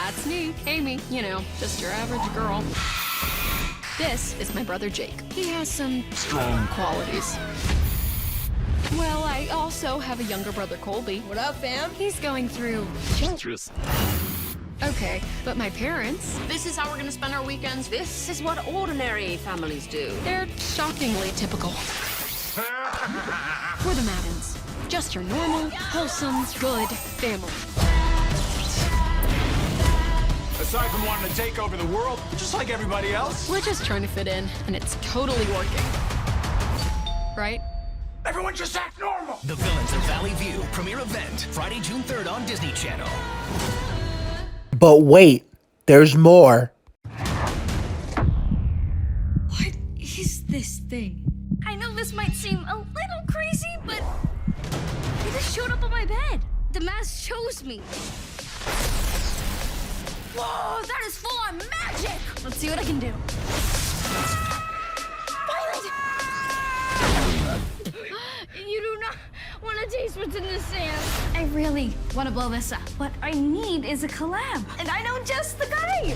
That's me, Amy, just your average girl. This is my brother Jake. He has some strong qualities. Well, I also have a younger brother, Colby. What up, fam? He's going through changes. Okay, but my parents, This is how we're gonna spend our weekends. This is what ordinary families do. they're shockingly typical. We're the Maddens. Just your normal, wholesome, good family. Aside from wanting to take over the world, just like everybody else. We're just trying to fit in, and it's totally working. Right? Everyone just act normal. The Villains of Valley View premiere event, Friday, June 3rd on Disney Channel. But wait, there's more. What is this thing? I know this might seem a little crazy, but it just showed up on my bed. The mask chose me. Whoa, that is full-on magic! Let's see what I can do. You do not want to taste what's in the sand. I really want to blow this up. What I need is a collab. And I know just the guy.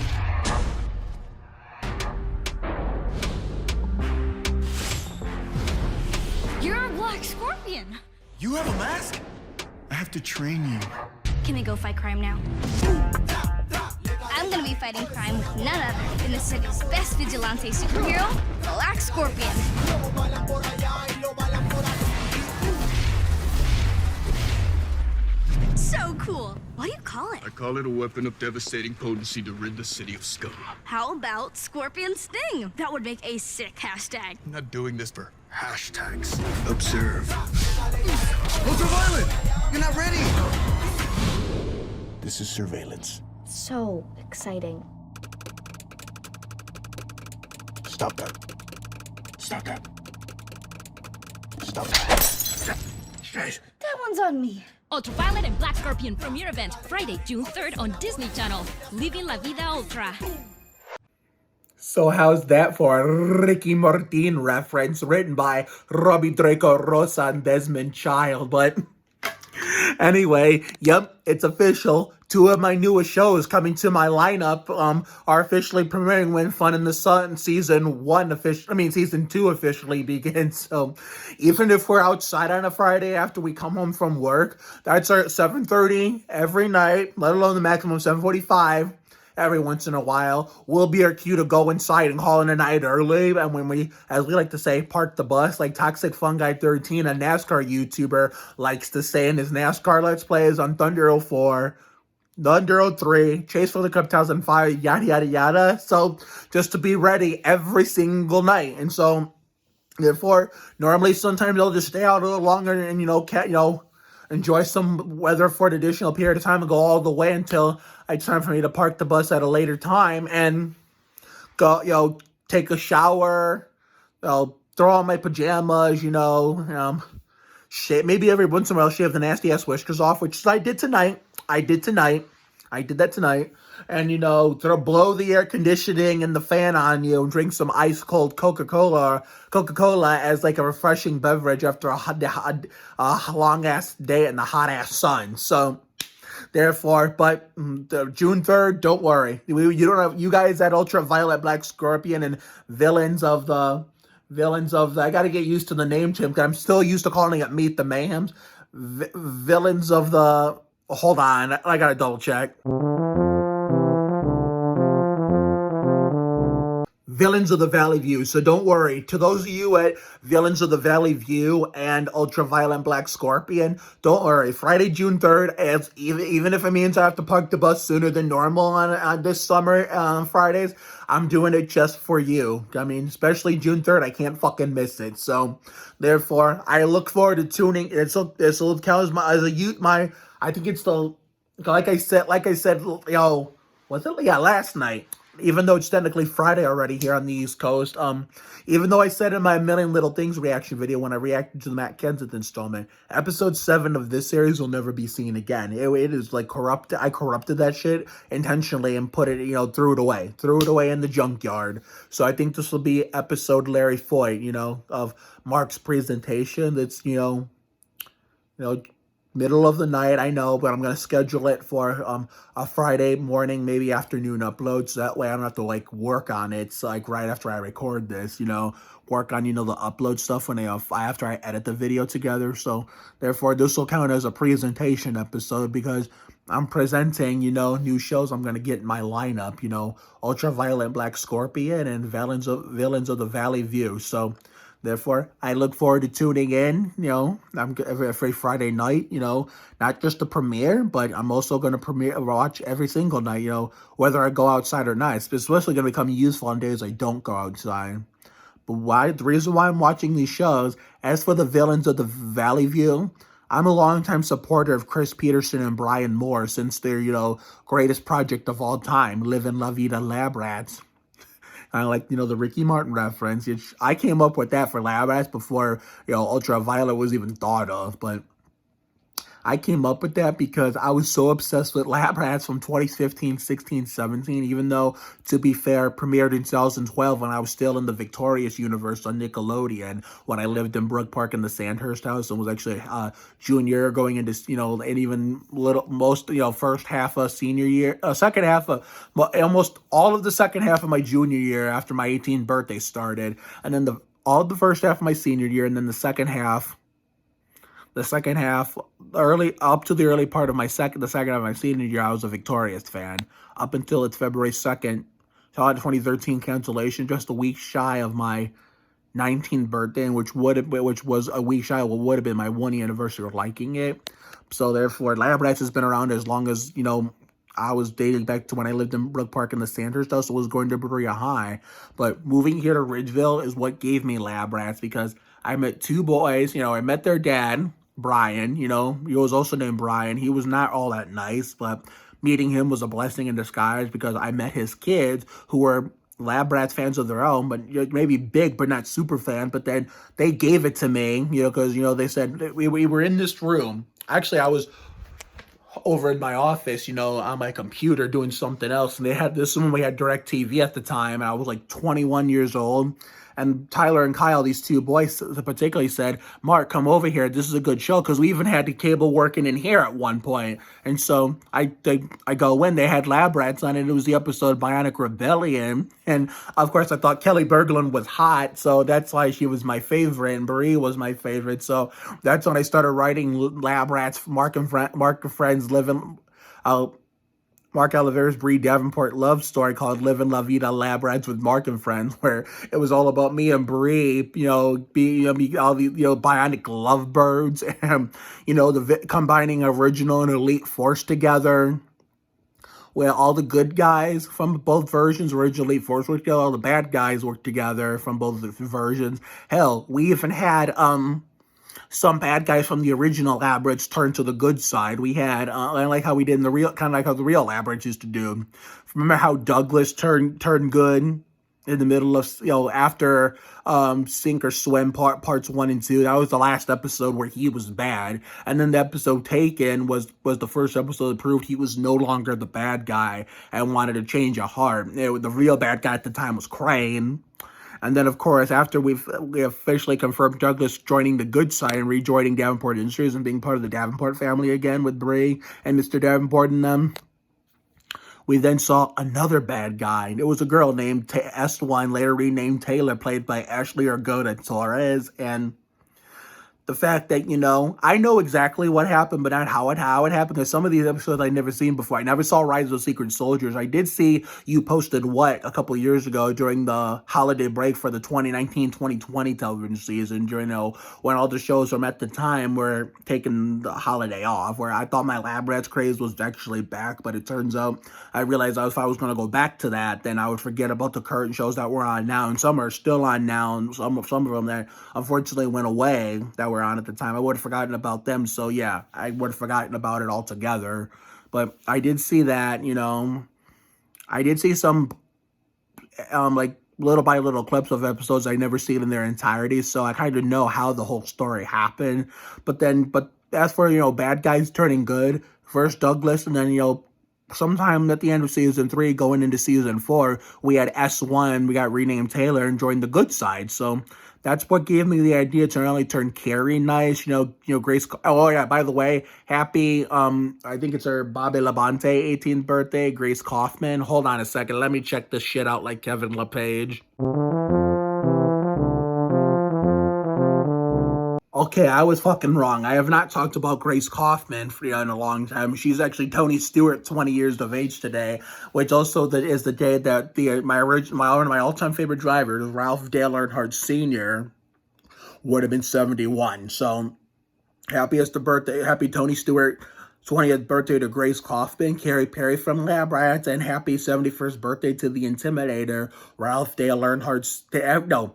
You're a black scorpion. You have a mask? I have to train you. Can I go fight crime now? I'm gonna be fighting crime with none other than the city's best vigilante superhero, Black Scorpion. So cool. What do you call it? I call it a weapon of devastating potency to rid the city of scum. How about Scorpion Sting? That would make a sick hashtag. I'm not doing this for hashtags. Observe. Ultraviolet! You're not ready! This is surveillance. So exciting. Stop that. Stop that. Stop that. Guys. That one's on me. Ultraviolet and Black Scorpion premiere event, Friday, June 3rd on Disney Channel. Living La Vida Ultra. So how's that for a Ricky Martin reference written by Robbie Draco Rosa and Desmond Child? But anyway, yep, it's official. 2 of my newest shows coming to my lineup are officially premiering when Fun in the Sun season 2 officially begins. So even if we're outside on a Friday after we come home from work, that's at 7:30 every night, let alone the maximum 7:45. Every once in a while, will be our cue to go inside and call in a night early. And when we, as we like to say, park the bus, like Toxic Fungi 13, a NASCAR YouTuber, likes to say in his NASCAR Let's Plays on Thunder 04, Thunder 03, Chase for the Cup 2005, yada, yada, yada. So just to be ready every single night. And so, therefore, normally sometimes they'll just stay out a little longer and, enjoy some weather for an additional period of time and go all the way until it's time for me to park the bus at a later time and go, take a shower, throw on my pajamas, maybe every once in a while shave the nasty ass whiskers off, which I did tonight. I did that tonight. And, blow the air conditioning and the fan on you and drink some ice cold Coca-Cola as like a refreshing beverage after a long ass day in the hot ass sun. So, therefore, but June 3rd, don't worry. You guys at Ultraviolet, Black Scorpion, and Villains of the, I gotta get used to the name, Tim, because I'm still used to calling it Meet the Mayhems. Villains of the, hold on, I gotta double check. Villains of the Valley View. So don't worry. To those of you at Villains of the Valley View and Ultraviolet Black Scorpion, don't worry. Friday, June 3rd, even if it means I have to park the bus sooner than normal on this summer Fridays, I'm doing it just for you. I mean, especially June 3rd, I can't fucking miss it. So, therefore, I look forward to tuning. This will count as I think it's the, like I said, was it? Yeah, last night. Even though it's technically Friday already here on the East Coast, even though I said in my Million Little Things reaction video when I reacted to the Matt Kenseth installment, episode 7 of this series will never be seen again. It is like corrupted. I corrupted that shit intentionally and put it, threw it away in the junkyard. So I think this will be episode Larry Foyt, of Mark's presentation. That's, Middle of the night, I know, but I'm gonna schedule it for a Friday morning, maybe afternoon upload, so that way I don't have to like work on it. So like right after I record this, work on the upload stuff when after I edit the video together. So therefore, this will count as a presentation episode because I'm presenting new shows I'm gonna get in my lineup. Ultraviolet Black Scorpion and Villains of the Valley View. So. Therefore, I look forward to tuning in, I'm every Friday night, not just the premiere, but I'm also going to watch every single night, whether I go outside or not. It's especially going to become useful on days I don't go outside. But the reason why I'm watching these shows, as for the Villains of the Valley View, I'm a longtime supporter of Chris Peterson and Brian Moore since their, greatest project of all time, Live and La Vida Lab Rats. Kind of like, the Ricky Martin reference. I came up with that for Lab Rats before, Ultraviolet was even thought of. But I came up with that because I was so obsessed with Lab Rats from 2015, 16, 17, even though, to be fair, premiered in 2012 when I was still in the Victorious universe on Nickelodeon, when I lived in Brook Park in the Sandhurst house and was actually junior going into, and even first half of senior year, second half of, almost all of the second half of my junior year after my 18th birthday started, and then all of the first half of my senior year, and then the second half, early up to the early part of the second half of my senior year, I was a Victorious fan. Up until its February 2nd, 2013 cancellation, just a week shy of my 19th birthday, which was a week shy of what would have been my 1 anniversary of liking it. So therefore, Lab Rats has been around as long as, I was dating back to when I lived in Brook Park in the Sandhurst house, so I was going to Berea High. But moving here to Ridgeville is what gave me Lab Rats, because I met two boys. I met their dad, Brian. He was also named Brian. He was not all that nice, but meeting him was a blessing in disguise because I met his kids who were Lab Rats fans of their own, but maybe big but not super fans. But then they gave it to me, because they said we were in this room. Actually, I was over in my office, on my computer doing something else, and they had this one. We had DirecTV at the time, and I was like 21 years old. And Tyler and Kyle, these two boys particularly, said, "Mark, come over here. This is a good show," because we even had the cable working in here at one point. And so I go in. They had Lab Rats on it. It was the episode Bionic Rebellion. And, of course, I thought Kelly Berglund was hot, so that's why she was my favorite, and Brie was my favorite. So that's when I started writing Lab Rats, Mark and Friends living... Mark Oliveira's Brie Davenport love story called Live and La Vida Lab Rats with Mark and Friends, where it was all about me and Brie, being all the, bionic lovebirds and, combining original and elite force together, where all the good guys from both versions, original Elite Force, worked together, all the bad guys worked together from both versions. Hell, we even had, some bad guys from the original Lab Rats turned to the good side. We had, like how we did in the real, kind of like how the real Lab Rats used to do. Remember how Douglas turned good in the middle of, after Sink or Swim parts 1 and 2. That was the last episode where he was bad. And then the episode Taken was the first episode that proved he was no longer the bad guy and wanted to change a heart. The real bad guy at the time was Crane. And then, of course, after we officially confirmed Douglas joining the good side and rejoining Davenport Industries and being part of the Davenport family again with Brie and Mr. Davenport and them, we then saw another bad guy. It was a girl named S1, later renamed Taylor, played by Ashley Argota Torres. And the fact that, I know exactly what happened, but not how it happened, because some of these episodes I'd never seen before. I never saw Rise of the Secret Soldiers. I did see you posted a couple years ago during the holiday break for the 2019-2020 television season, during, when all the shows from at the time were taking the holiday off, where I thought my Lab Rats craze was actually back, but it turns out I realized if I was going to go back to that, then I would forget about the current shows that were on now, and some are still on now, and some of them that unfortunately went away that were on at the time. I would have forgotten about them, so yeah, I would have forgotten about it altogether. But I did see that, I did see some, like, little by little clips of episodes I never seen in their entirety, so I kind of know how the whole story happened. But as for, bad guys turning good, first Douglas, and then, sometime at the end of season 3, going into season 4, we had S1, we got renamed Taylor and joined the good side. So that's what gave me the idea to not only turn Carrie nice, Grace. Oh yeah, by the way, happy I think it's her Bobby Labonte 18th birthday, Grace Kaufman. Hold on a second, let me check this shit out like Kevin LePage. Okay, I was fucking wrong. I have not talked about Grace Kaufman in a long time. She's actually Tony Stewart, 20 years of age today, which also is the day that one of my all-time favorite drivers, Ralph Dale Earnhardt Sr., would have been 71. So, happy Tony Stewart 20th birthday to Grace Kaufman, Carrie Perry from Lab Rats, and happy 71st birthday to the Intimidator, Ralph Dale Earnhardt.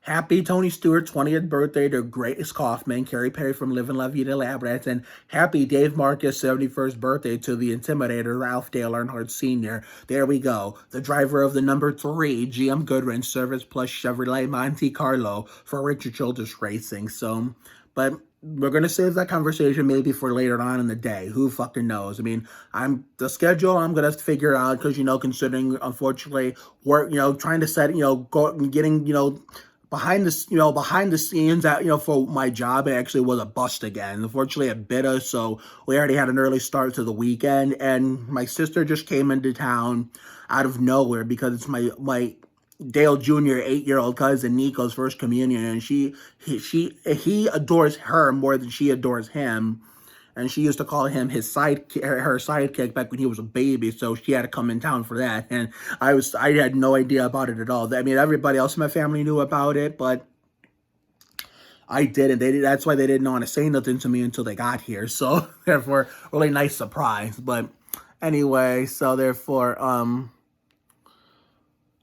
Happy Tony Stewart 20th birthday to Grace Kaufman, Carrie Perry from Live and La Vida Lab Rats, and happy Dave Marcus 71st birthday to the Intimidator, Ralph Dale Earnhardt Sr. There we go. The driver of the number 3 GM Goodwrench Service Plus Chevrolet Monte Carlo for Richard Childress Racing. So, but we're going to save that conversation maybe for later on in the day. Who fucking knows? I mean, the schedule I'm going to figure out because, considering, unfortunately, we're, trying to set, getting, behind the scenes for my job, it actually was a bust again. Unfortunately, it bit us, so we already had an early start to the weekend, and my sister just came into town out of nowhere because it's my Dale Jr. 8-year-old cousin Nico's first communion, and he adores her more than she adores him. And she used to call him her sidekick back when he was a baby, so she had to come in town for that. And I had no idea about it at all. I mean, everybody else in my family knew about it, but I didn't. That's why they didn't want to say nothing to me until they got here. So therefore, really nice surprise. But anyway, so therefore, what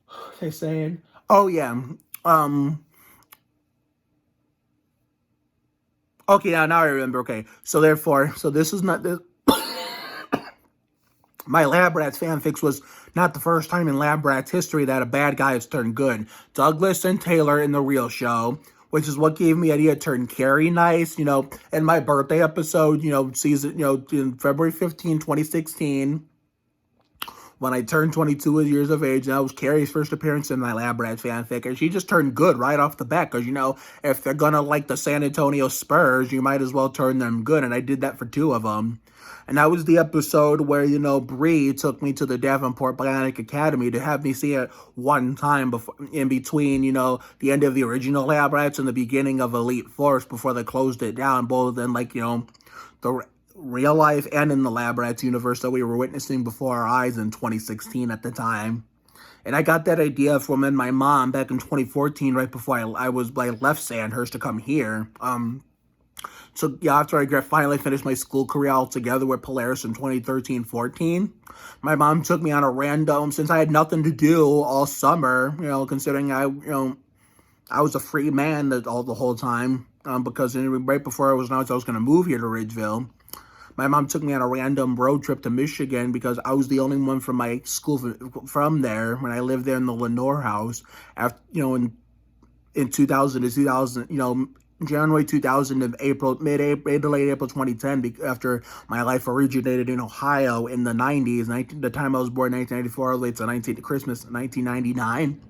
was I saying? Oh yeah, okay, now I remember. Okay, so therefore, this is not this. My Lab Rats fanfics was not the first time in Lab Rats history that a bad guy has turned good. Douglas and Taylor in The Real Show, which is what gave me the idea to turn Carrie nice. In my birthday episode, season, in February 15, 2016. When I turned 22 years of age, that was Carrie's first appearance in my Lab Rats fanfic, and she just turned good right off the bat, because, if they're gonna like the San Antonio Spurs, you might as well turn them good, and I did that for 2 of them. And that was the episode where, Bree took me to the Davenport Bionic Academy to have me see it one time before, in between, the end of the original Lab Rats and the beginning of Elite Force before they closed it down, both in, the real life and in the Lab Rats universe that we were witnessing before our eyes in 2016 at the time. And I got that idea from my mom back in 2014, right before I left Sandhurst to come here. So yeah, after I finally finished my school career altogether with Polaris in 2013-14, my mom took me on a random, since I had nothing to do all summer, considering I was a free man the whole time, because right before I was announced I was going to move here to Ridgeville. My mom took me on a random road trip to Michigan because I was the only one from my school from there when I lived there in the Lenore house. After in 2000 to 2000, January 2000 to late April 2010. After my life originated in Ohio in the 90s, the time I was born, 1994, all the way to Christmas 1999.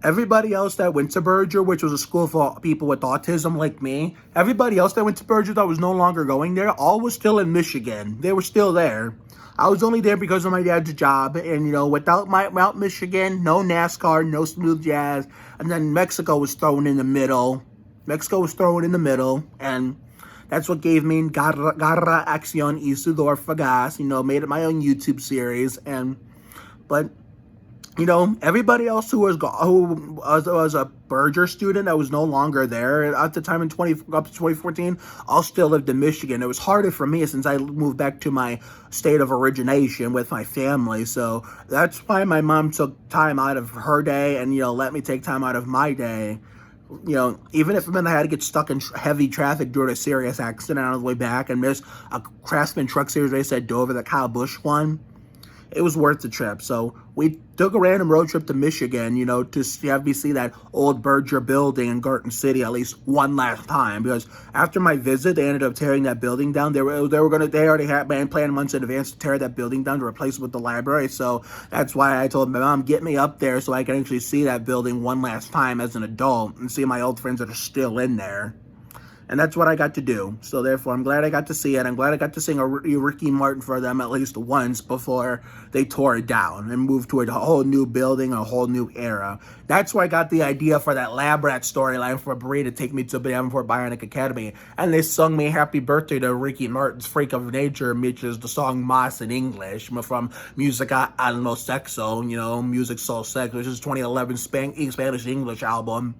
Everybody else that went to Berger, which was a school for people with autism like me, everybody else that went to Berger that was no longer going there, all was still in Michigan. They were still there. I was only there because of my dad's job, and, without Michigan, no NASCAR, no smooth jazz, and then Mexico was thrown in the middle. And that's what gave me Garra Acción y Sudor Fagas, made it my own YouTube series, but everybody else who was a Berger student that was no longer there at the time up to 2014, all still lived in Michigan. It was harder for me since I moved back to my state of origination with my family. So that's why my mom took time out of her day and, let me take time out of my day. Even if it meant I had to get stuck in heavy traffic during a serious accident on the way back and miss a Craftsman Truck Series race at Dover that Kyle Busch won. it was worth the trip. So we took a random road trip to Michigan, to have me see that old Berger building in Garden City at least one last time. Because after my visit, they ended up tearing that building down. They already had planned months in advance to tear that building down to replace it with the library. So that's why I told my mom, get me up there so I can actually see that building one last time as an adult and see my old friends that are still in there. And that's what I got to do. So therefore, I'm glad I got to see it. I'm glad I got to sing a Ricky Martin for them at least once before they tore it down and moved to a whole new building, a whole new era. That's where I got the idea for that Lab Rat storyline for Brie to take me to Davenport Bionic Academy. And they sung me Happy Birthday to Ricky Martin's Freak of Nature, which is the song Moss in English from Musica Almo Sexo, Music Soul Sex, which is 2011 Spanish-English album.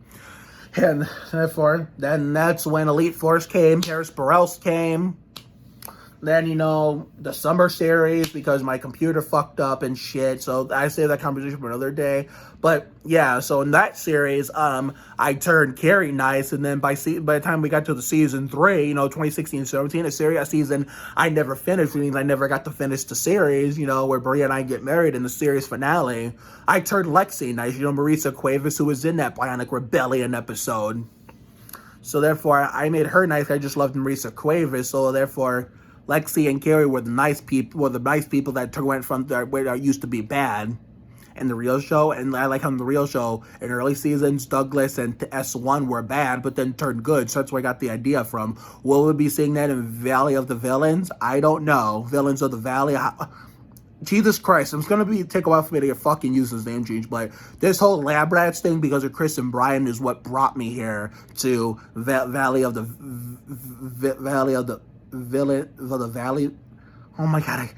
And therefore, then that's when Elite Force came, Harris Burrells came. Then, the summer series, because my computer fucked up and shit. So I save that conversation for another day. But yeah, so in that series, I turned Carrie nice. And then by the time we got to the season 3, 2016-17, a season I never finished, which means I never got to finish the series, where Bria and I get married in the series finale. I turned Lexi nice, Marisa Cuevas, who was in that Bionic Rebellion episode. So therefore, I made her nice. I just loved Marisa Cuevas. So therefore, Lexi and Carrie were the nice people. That went from where used to be bad in the real show. And I like how in the real show, in early seasons, Douglas and S1 were bad, but then turned good. So that's where I got the idea from. Will we be seeing that in Valley of the Villains? I don't know. Villains of the Valley. Jesus Christ, it's going to take a while for me to fucking use his name change, but this whole Lab Rats thing, because of Chris and Brian, is what brought me here to Valley of the Valley. Oh my God,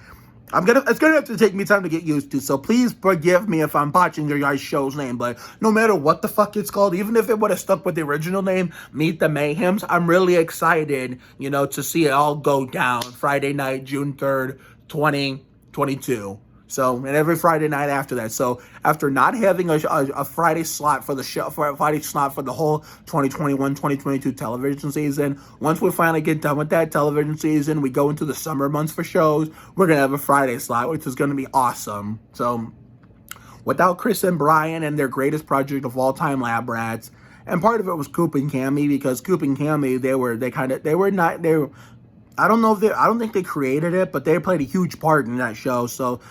it's gonna have to take me time to get used to. So please forgive me if I'm botching your guys' show's name. But no matter what the fuck it's called, even if it would have stuck with the original name, Meet the Mayhems, I'm really excited, to see it all go down Friday night, June 3rd, 2022. So, and every Friday night after that. So, after not having a Friday slot for the show, for a Friday slot for the whole 2021-2022 television season, once we finally get done with that television season, we go into the summer months for shows, we're going to have a Friday slot, which is going to be awesome. So, without Chris and Brian and their greatest project of all time, Lab Rats, and part of it was Coop and Cammy, because Coop and Cammy, I don't think they created it, but they played a huge part in that show. So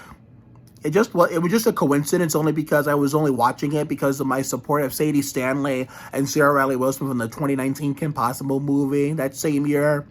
it was just a coincidence, only because I was only watching it because of my support of Sadie Stanley and Sarah Riley Wilson from the 2019 Kim Possible movie that same year.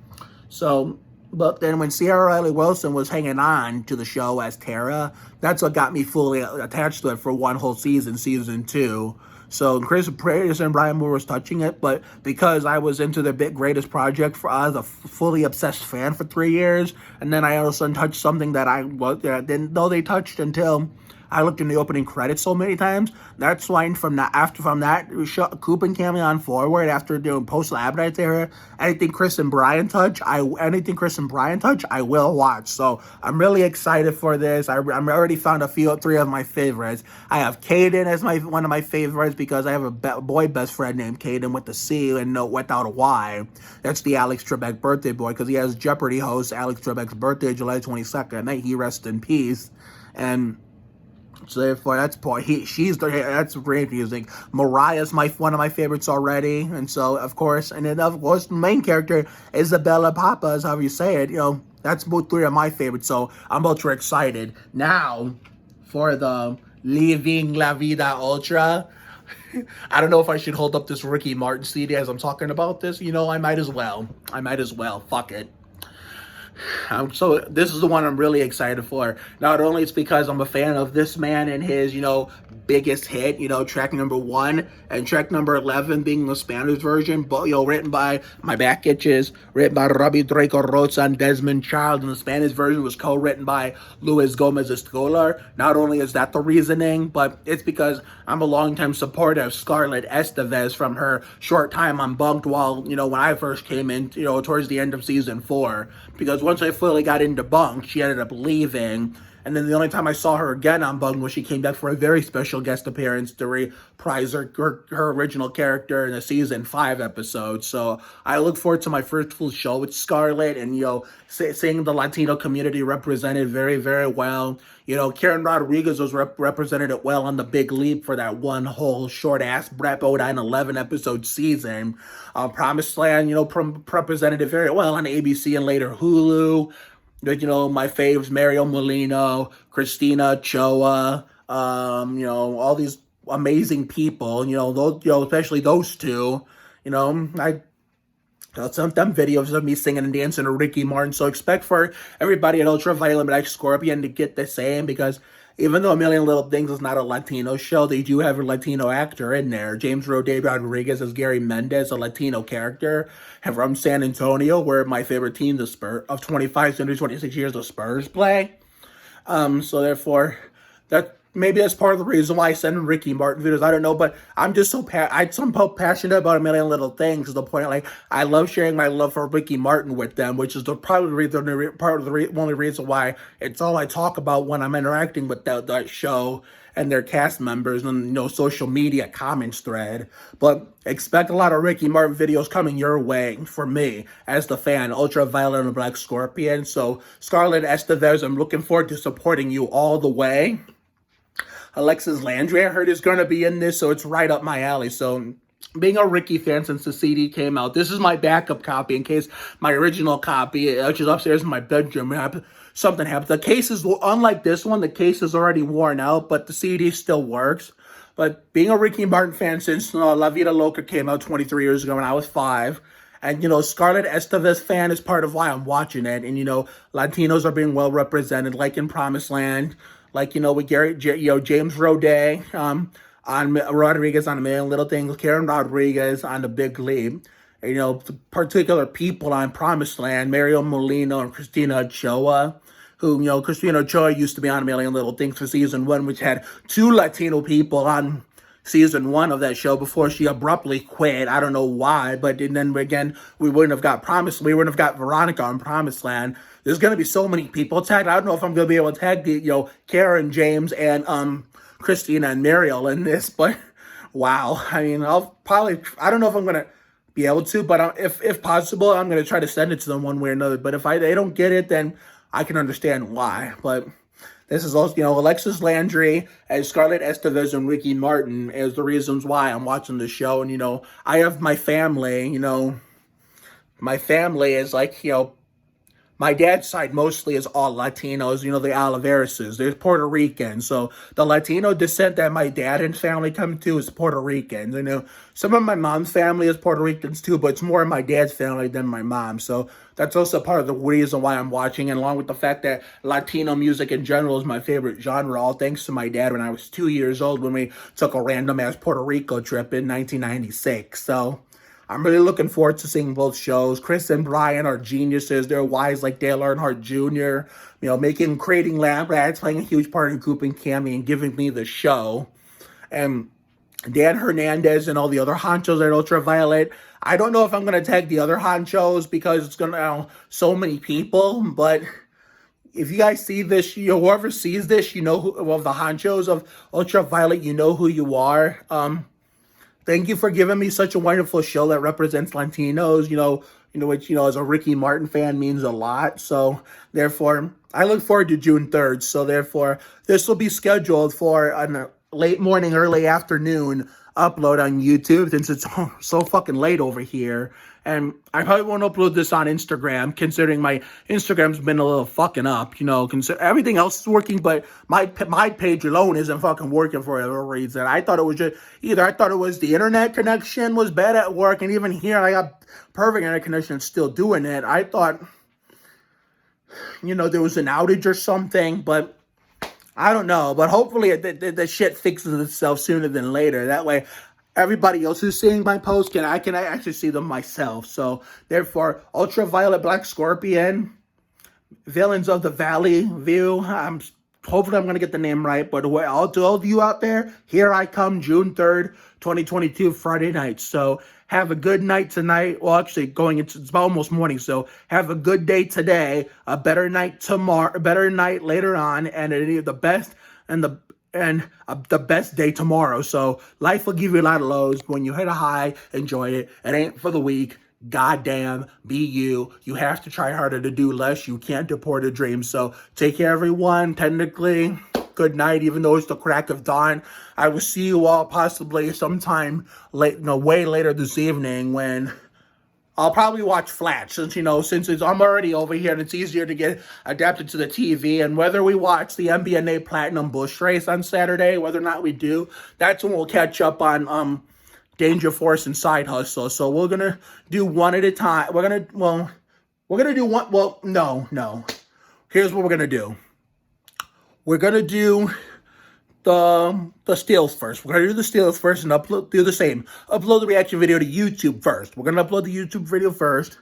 So, but then when Sarah Riley Wilson was hanging on to the show as Tara, that's what got me fully attached to it for one whole season 2. So Chris and Brian Moore was touching it, but because I was into the greatest project I was a fully obsessed fan for 3 years, and then I also touched something that I didn't know they touched until I looked in the opening credits so many times. That's why from that show, Coop and Cammy on forward, after doing post Lab Nights era, anything Chris and Brian touch, I will watch. So I'm really excited for this. I'm already found 3 of my favorites. I have Caden as one of my favorites because I have a boy best friend named Caden with a C and no without a Y. That's the Alex Trebek birthday boy, because he has Jeopardy host Alex Trebek's birthday, July 22nd. May he rest in peace. And so therefore, that's great music. Mariah's one of my favorites already, and so of course, the main character Isabella Papas, however you say it. That's both 3 of my favorites. So I'm both excited now for the Living La Vida Ultra. I don't know if I should hold up this Ricky Martin CD as I'm talking about this. I might as well. Fuck it. So this is the one I'm really excited for. Not only it's because I'm a fan of this man and his, biggest hit, track number 1 and track number 11 being the Spanish version, but written by my back itches, written by Robbie Draco Rosa and Desmond Child, and the Spanish version was co-written by Luis Gomez Escolar. Not only is that the reasoning, but it's because I'm a longtime supporter of Scarlett Estevez from her short time on Bunked while, when I first came in, towards the end of season 4. Because once I fully got into Bunked, she ended up leaving. And then the only time I saw her again on Bug was she came back for a very special guest appearance to reprise her original character in a season 5 episode. So I look forward to my first full show with Scarlett, and seeing the Latino community represented very, very well. Karen Rodriguez was represented it well on The Big Leap for that one whole short-ass Brepo 9/11 episode season. Promised Land, represented it very well on ABC and later Hulu. My faves, Mario Molino, Christina Choa, all these amazing people, especially those two, I some videos of me singing and dancing to Ricky Martin. So expect for everybody at Ultraviolet Black Scorpion to get the same, because even though A Million Little Things is not a Latino show, they do have a Latino actor in there. James Rode Rodriguez as Gary Mendez, a Latino character, from San Antonio, where my favorite team, the Spurs, of 25 to 26 years, the Spurs play. So therefore, maybe that's part of the reason why I send Ricky Martin videos. I don't know, but I'm just so passionate about A Million Little Things, to the point I love sharing my love for Ricky Martin with them, which is probably the only reason why it's all I talk about when I'm interacting with that show and their cast members and social media comments thread. But expect a lot of Ricky Martin videos coming your way for me as the fan, Ultraviolet and Black Scorpion. So Scarlett Estevez, I'm looking forward to supporting you all the way. Alexis Landry, I heard, is going to be in this, so it's right up my alley. So being a Ricky fan since the CD came out, this is my backup copy in case my original copy, which is upstairs in my bedroom, something happens. The case is, unlike this one, the case is already worn out, but the CD still works. But being a Ricky Martin fan since La Vida Loca came out 23 years ago when I was 5, and, Scarlett Estevez fan is part of why I'm watching it. And, Latinos are being well represented, like in Promised Land, like, with James Rode, on Rodriguez on A Million Little Things, Karen Rodriguez on The Big Leap, particular people on Promised Land, Mario Molino and Christina Ochoa, who, Christina Ochoa used to be on A Million Little Things for season 1, which had 2 Latino people on season 1 of that show before she abruptly quit. I don't know why, but then again, we wouldn't have got Veronica on Promised Land. There's going to be so many people tagged. I don't know if I'm going to be able to tag Karen, James, and Christina and Mariel in this, but wow. I mean, I don't know if I'm going to be able to, but if possible, I'm going to try to send it to them one way or another. But if they don't get it, then I can understand why. But this is also, Alexis Landry and Scarlett Estevez and Ricky Martin is the reasons why I'm watching the show. And, I have my family, my family is my dad's side mostly is all Latinos, the Olivareses. There's Puerto Ricans. So the Latino descent that my dad and family come to is Puerto Ricans. Some of my mom's family is Puerto Ricans too, but it's more my dad's family than my mom. So that's also part of the reason why I'm watching, and along with the fact that Latino music in general is my favorite genre, all thanks to my dad when I was 2 years old when we took a random-ass Puerto Rico trip in 1996. So I'm really looking forward to seeing both shows. Chris and Brian are geniuses. They're wise like Dale Earnhardt Jr., creating lab rats, playing a huge part in Coop and Cammy and giving me the show. And Dan Hernandez and all the other honchos at Ultraviolet. I don't know if I'm going to tag the other honchos because it's going to so many people, but if you guys see this, whoever sees this, who of the honchos of Ultraviolet, who you are. Thank you for giving me such a wonderful show that represents Latinos, which, as a Ricky Martin fan means a lot. So, therefore, I look forward to June 3rd. So, therefore, this will be scheduled for a late morning, early afternoon upload on YouTube since it's so fucking late over here. And I probably won't upload this on Instagram, considering my Instagram's been a little fucking up, everything else is working, but my page alone isn't fucking working for whatever reason. I thought it was the internet connection was bad at work, and even here I got perfect internet connection still doing it. I thought, there was an outage or something, but I don't know. But hopefully the shit fixes itself sooner than later. That way, everybody else who's seeing my posts I can actually see them myself. So, therefore, Ultraviolet Black Scorpion, Villains of the Valley View. Hopefully I'm going to get the name right. But all of you out there, here I come June 3rd, 2022, Friday night. So, have a good night tonight. Well, actually, it's almost morning, so have a good day today, a better night tomorrow, a better night later on, and the best the best day tomorrow. So life will give you a lot of lows. When you hit a high, enjoy it. It ain't for the weak. Goddamn, be you. You have to try harder to do less. You can't deport a dream. So take care, everyone. Technically, good night, even though it's the crack of dawn. I will see you all possibly sometime late, way later this evening when I'll probably watch Flash, since I'm already over here and it's easier to get adapted to the TV. And whether we watch the NBA Platinum Bush Race on Saturday, whether or not we do, that's when we'll catch up on Danger Force and Side Hustle. So we're gonna do one at a time. We're gonna do one. Well, no. Here's what we're gonna do. We're gonna do the steals first. We're gonna do the steals first and do the same. Upload the reaction video to YouTube first. We're gonna upload the YouTube video first,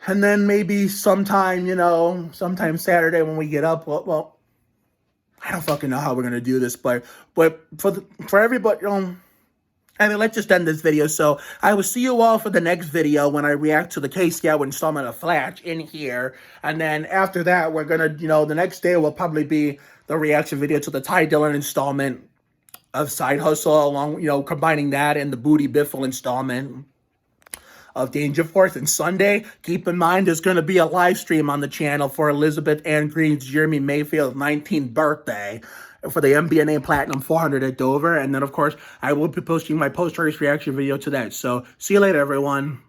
and then maybe sometime Saturday when we get up. Well, I don't fucking know how we're gonna do this, but for everybody, I mean, let's just end this video. So I will see you all for the next video when I react to the K-Scout installment of Flash in here. And then after that, we're going to, the next day will probably be the reaction video to the Ty Dillon installment of Side Hustle, along, combining that and the Booty Biffle installment of Danger Force. And Sunday, keep in mind, there's going to be a live stream on the channel for Elizabeth Ann Green's Jeremy Mayfield's 19th birthday for the MBNA Platinum 400 at Dover. And then, of course, I will be posting my post-race reaction video to that. So, see you later, everyone.